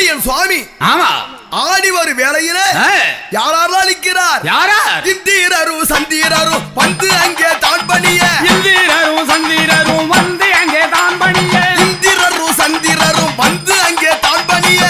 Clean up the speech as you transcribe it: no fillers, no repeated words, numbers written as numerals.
சூரியன் சுவாமி ஆமா ஆடி ஒரு வேளையில யாரெல்லாம் நிற்கிறார்? இந்திரரும் சந்திரரும் வந்து அங்கே தான் பணிய. இந்திரரும் சந்திரரும் வந்து அங்கே தான் பணிய. இந்திரரும் சந்திரரும் வந்து அங்கே தான் பணிய.